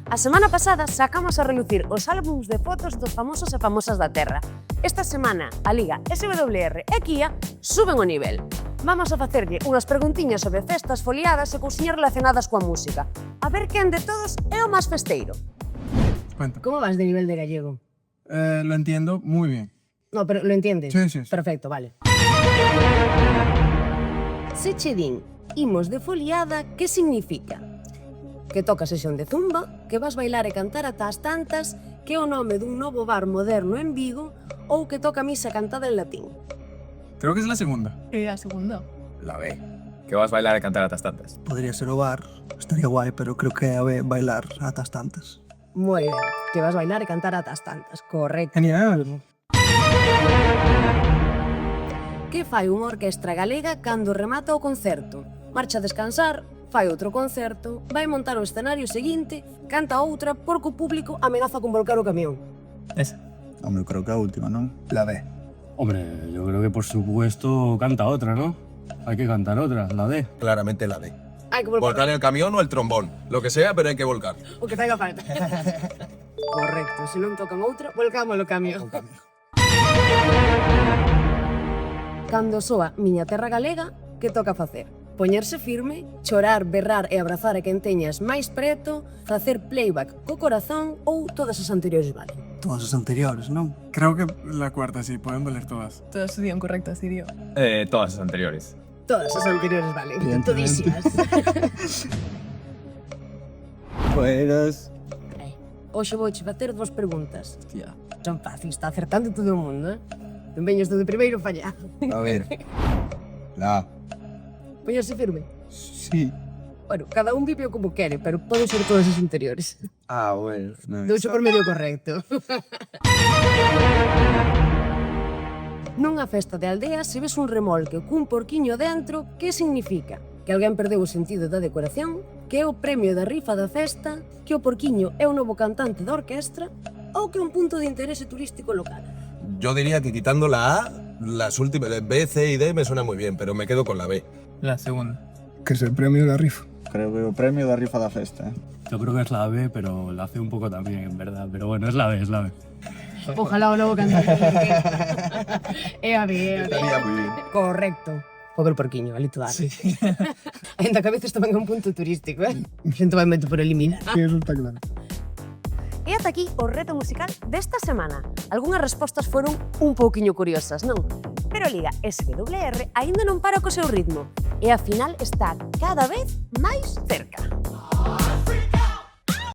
A semana pasada sacamos a relucir os álbums de fotos dos famosos e famosas da Terra. Esta semana, a Liga SWR e Kia suben o nivel. Vamos a facerlle unhas preguntiñas sobre festas foliadas e cousiñas relacionadas coa música. A ver quen de todos é o máis festeiro. Cuenta. ¿Cómo vas de nivel de gallego? Lo entiendo muy bien. No, pero ¿lo entiendes? Sí, sí, sí. Perfecto, vale. Se che din imos de foliada, que significa? Que toca sesión de zumba, que vas bailar e cantar ata as tantas, que é o nome dun novo bar moderno en Vigo ou que toca misa cantada en latín. Creo que es la segunda. ¿Y la segunda? La B. Que vas a bailar e cantar atas tantas. Podría ser o bar, estaría guai, pero creo que é a B, bailar atas tantas. Moi ben, que vas bailar e cantar ata as tantas, correcto. Genial. Que fai unha orquestra galega cando remata o concerto? Marcha a descansar, fai outro concerto, vai montar o escenario seguinte, canta outra porque o público amenaza con volcar o camión. Esa. Hombre, creo que a última, non? La B. Hombre, yo creo que por supuesto canta otra, ¿no? Hay que cantar otra, la D. Claramente la D. Hai que volcar Volcar el camión o el trombón. Lo que sea, pero hay que volcar. o que faiga falta. Correcto, se non tocan outra, volcamos o camión. Cando soa Miña Terra Galega, que toca facer? Poñerse firme, chorar, berrar e abrazar a quen teñas máis preto, facer playback co corazón ou todas as anteriores valen. Todas as anteriores, non? Creo que la cuarta, sí, pueden valer todas. Todas son correctas, Sirio. Todas as anteriores. Todas as anteriores valen, Evidentemente. todísimas. Buenas. Hoxe vouche facer dúas preguntas. Hostia. Son fáciles, está acertando todo o mundo, eh? Non veñas tú de primeiro falla. A ver. La A. Poñerse firme. Sí. Bueno, cada un vive como quere, pero poden ser todas as anteriores. Ah, bueno. No, Douche por medio correcto. Nunha festa de aldea, se ves un remolque cun porquiño dentro, que significa? Que alguén perdeu o sentido da decoración, que é o premio da rifa da festa, que o porquiño é o novo cantante da orquestra ou que é un punto de interese turístico local. Yo diría que quitando la A, las últimas B, C y D me suena muy bien, pero me quedo con la B. La segunda. Que es el premio de la rifa. Creo que o premio da rifa da festa, Yo creo que es la B, pero la hace un poco también, en verdad. Pero bueno, es la B, es la B. Ojalá o novo cantante. É a B, Estaría muy bien. Correcto. Pobre porquiño, ali todo. Sí. Ainda que a veces tamén é un punto turístico, eh? Xento vai meto por eliminar. Sí, eso está claro. E ata aquí o reto musical desta semana. Algúnas respostas foron un pouquiño curiosas, non? Pero a Liga SWR aínda non para co seu ritmo e a final está cada vez máis cerca.